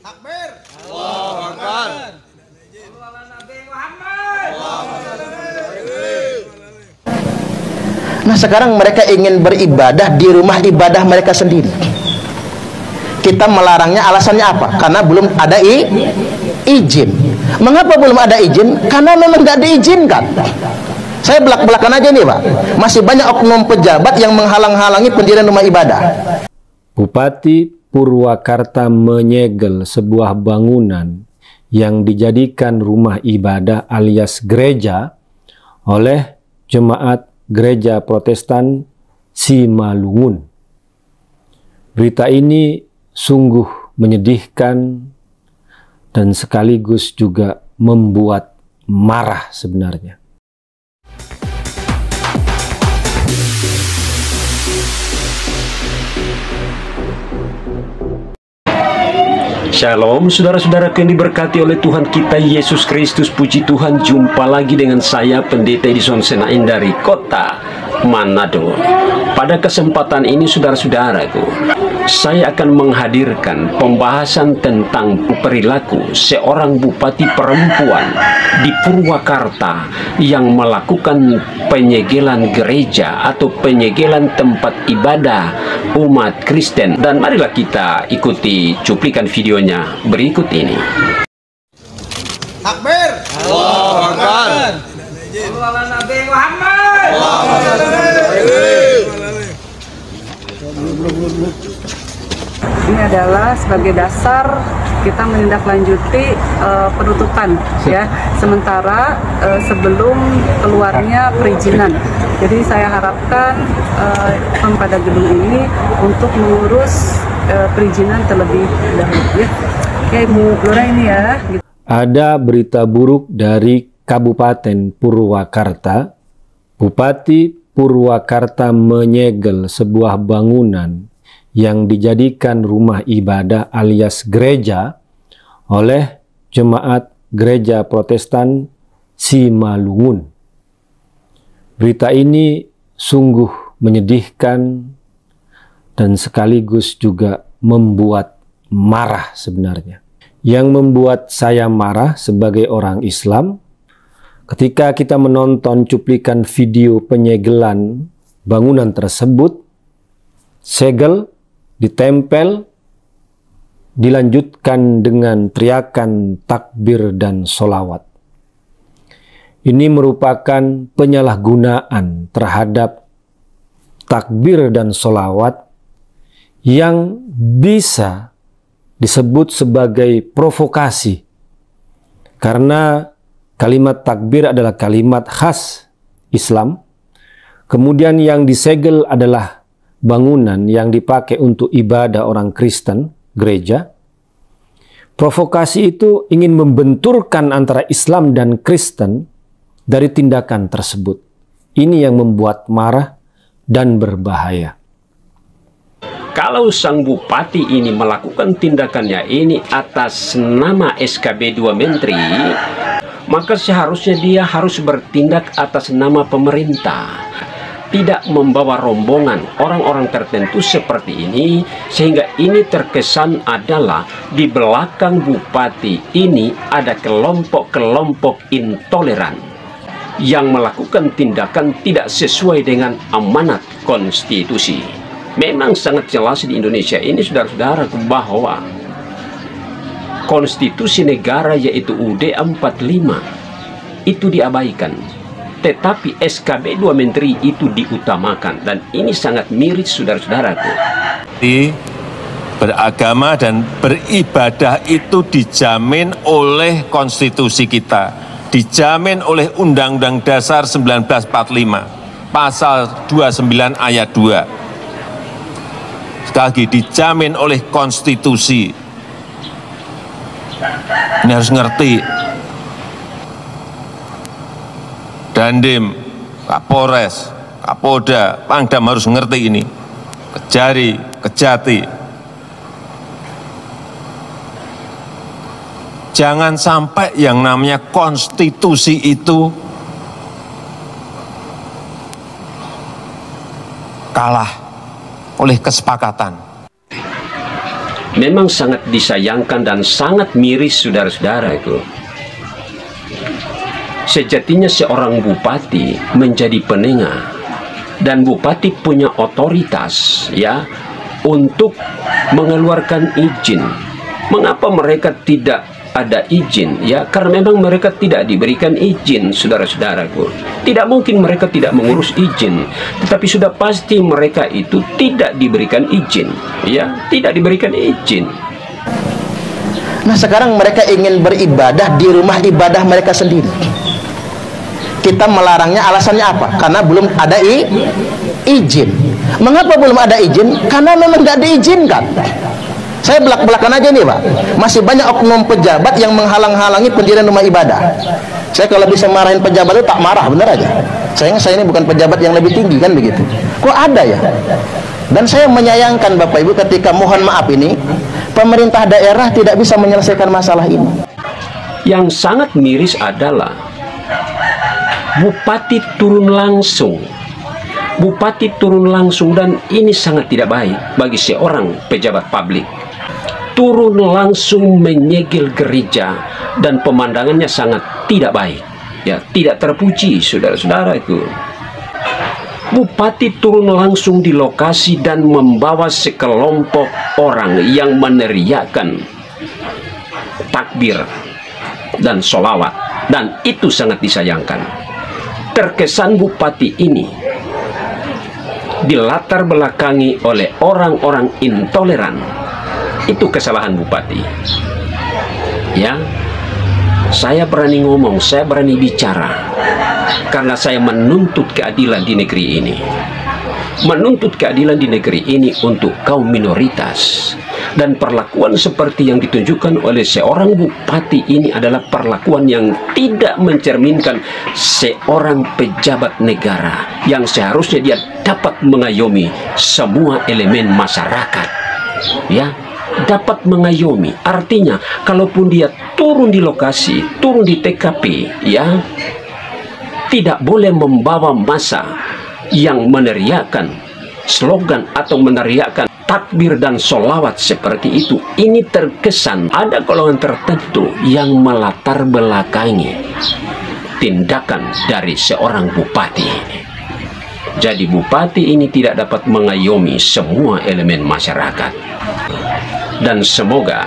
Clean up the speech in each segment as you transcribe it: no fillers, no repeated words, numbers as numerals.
Takbir. Allahu Akbar. Nah sekarang mereka ingin beribadah di rumah ibadah mereka sendiri. Kita melarangnya alasannya apa? Karena belum ada izin. Mengapa belum ada izin? Karena memang nggak diizinkan. Saya belak-belakan aja nih Pak. Masih banyak oknum pejabat yang menghalang-halangi pendirian rumah ibadah. Bupati Purwakarta menyegel sebuah bangunan yang dijadikan rumah ibadah alias gereja oleh jemaat Gereja Protestan Simalungun. Berita ini sungguh menyedihkan dan sekaligus juga membuat marah sebenarnya. Shalom saudara-saudara yang diberkati oleh Tuhan kita Yesus Kristus. Puji Tuhan, jumpa lagi dengan saya Pendeta Edison Senain dari kota Manado. Pada kesempatan ini saudara-saudaraku, saya akan menghadirkan pembahasan tentang perilaku seorang bupati perempuan di Purwakarta yang melakukan penyegelan gereja atau penyegelan tempat ibadah umat Kristen. Dan marilah kita ikuti cuplikan videonya berikut ini. Takbir. Allahu Akbar. Nabi Muhammad. Ini adalah sebagai dasar kita menindaklanjuti penutupan ya, sementara sebelum keluarnya perizinan. Jadi saya harapkan pada gedung ini untuk mengurus perizinan terlebih dahulu ya. Oke Bu Lura ini ya. Ada berita buruk dari Kabupaten Purwakarta. Bupati Purwakarta menyegel sebuah bangunan yang dijadikan rumah ibadah alias gereja oleh jemaat Gereja Protestan Simalungun. Berita ini sungguh menyedihkan dan sekaligus juga membuat marah sebenarnya. Yang membuat saya marah sebagai orang Islam, ketika kita menonton cuplikan video penyegelan bangunan tersebut, segel, ditempel, dilanjutkan dengan teriakan takbir dan sholawat. Ini merupakan penyalahgunaan terhadap takbir dan sholawat yang bisa disebut sebagai provokasi. Karena kalimat takbir adalah kalimat khas Islam. Kemudian yang disegel adalah bangunan yang dipakai untuk ibadah orang Kristen, gereja. Provokasi itu ingin membenturkan antara Islam dan Kristen dari tindakan tersebut. Ini yang membuat marah dan berbahaya. Kalau sang bupati ini melakukan tindakannya ini atas nama SKB 2 Menteri, maka seharusnya dia harus bertindak atas nama pemerintah. Tidak membawa rombongan orang-orang tertentu seperti ini, sehingga ini terkesan adalah di belakang bupati ini ada kelompok-kelompok intoleran yang melakukan tindakan tidak sesuai dengan amanat konstitusi. Memang sangat jelas di Indonesia ini saudara-saudara bahwa konstitusi negara yaitu UUD 45 itu diabaikan. Tetapi SKB 2 Menteri itu diutamakan, dan ini sangat miris saudara-saudaraku. Beragama dan beribadah itu dijamin oleh konstitusi kita, dijamin oleh Undang-Undang Dasar 1945, pasal 29 ayat 2. Sekali lagi, dijamin oleh konstitusi. Ini harus ngerti. Dandim, Kapolres, Kapolda, Pangdam harus ngerti ini. Kejari, Kejati. Jangan sampai yang namanya konstitusi itu kalah oleh kesepakatan. memang sangat disayangkan dan sangat miris, saudara-saudara itu. Sejatinya seorang bupati menjadi penengah, dan bupati punya otoritas ya untuk mengeluarkan izin. Mengapa mereka tidak ada izin? Ya, karena memang mereka tidak diberikan izin, saudara-saudaraku. Tidak mungkin mereka tidak mengurus izin, tetapi sudah pasti mereka itu tidak diberikan izin, ya, tidak diberikan izin. Nah, sekarang mereka ingin beribadah di rumah ibadah mereka sendiri. Kita melarangnya, alasannya apa? Karena belum ada izin. Mengapa belum ada izin? Karena memang nggak diizinkan. Saya belak-belakan aja nih, Pak. Masih banyak oknum pejabat yang menghalang-halangi pendirian rumah ibadah. Saya kalau bisa marahin pejabat itu tak marah, bener aja. Sayangnya saya ini bukan pejabat yang lebih tinggi, kan begitu. Kok ada ya? Dan saya menyayangkan Bapak Ibu ketika, mohon maaf ini, pemerintah daerah tidak bisa menyelesaikan masalah ini. Yang sangat miris adalah bupati turun langsung. Bupati turun langsung, dan ini sangat tidak baik bagi seorang pejabat publik. Turun langsung menyegel gereja, dan pemandangannya sangat tidak baik. Ya, tidak terpuji, saudara-saudara itu. Bupati turun langsung di lokasi dan membawa sekelompok orang yang meneriakkan takbir dan sholawat, dan itu sangat disayangkan. Terkesan bupati ini dilatar belakangi oleh orang-orang intoleran. Itu kesalahan bupati. Ya, saya berani ngomong, saya berani bicara, karena saya menuntut keadilan di negeri ini. Menuntut keadilan di negeri ini untuk kaum minoritas. Dan perlakuan seperti yang ditunjukkan oleh seorang bupati ini adalah perlakuan yang tidak mencerminkan seorang pejabat negara yang seharusnya dia dapat mengayomi semua elemen masyarakat. Ya, dapat mengayomi. Artinya, kalaupun dia turun di lokasi, turun di TKP, ya, tidak boleh membawa massa yang meneriakkan slogan atau meneriakkan takbir dan sholawat seperti itu. Ini terkesan ada golongan tertentu yang melatar belakangi tindakan dari seorang bupati. Jadi bupati ini tidak dapat mengayomi semua elemen masyarakat. Dan semoga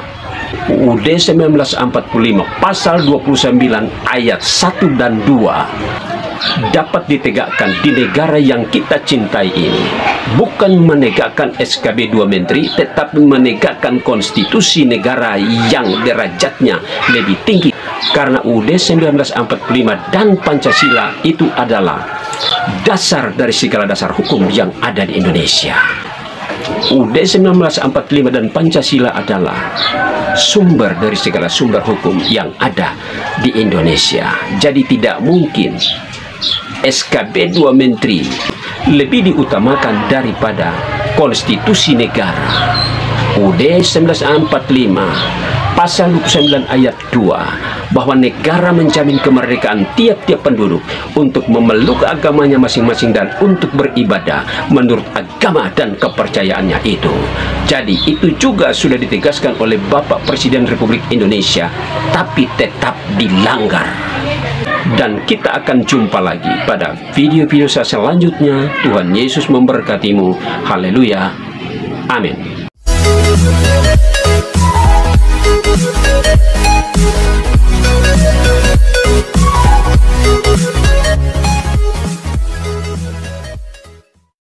UUD 1945 pasal 29 ayat 1 dan 2 dapat ditegakkan di negara yang kita cintai ini. Bukan menegakkan SKB 2 Menteri, tetapi menegakkan konstitusi negara yang derajatnya lebih tinggi. Karena UUD 1945 dan Pancasila itu adalah dasar dari segala dasar hukum yang ada di Indonesia. UUD 1945 dan Pancasila adalah sumber dari segala sumber hukum yang ada di Indonesia. Jadi tidak mungkin SKB 2 Menteri lebih diutamakan daripada konstitusi negara. UUD 1945 pasal 29 ayat 2 bahwa negara menjamin kemerdekaan tiap-tiap penduduk untuk memeluk agamanya masing-masing dan untuk beribadah menurut agama dan kepercayaannya itu. Jadi itu juga sudah ditegaskan oleh Bapak Presiden Republik Indonesia, tapi tetap dilanggar. Dan kita akan jumpa lagi pada video-video saya selanjutnya. Tuhan Yesus memberkatimu. Haleluya. Amin.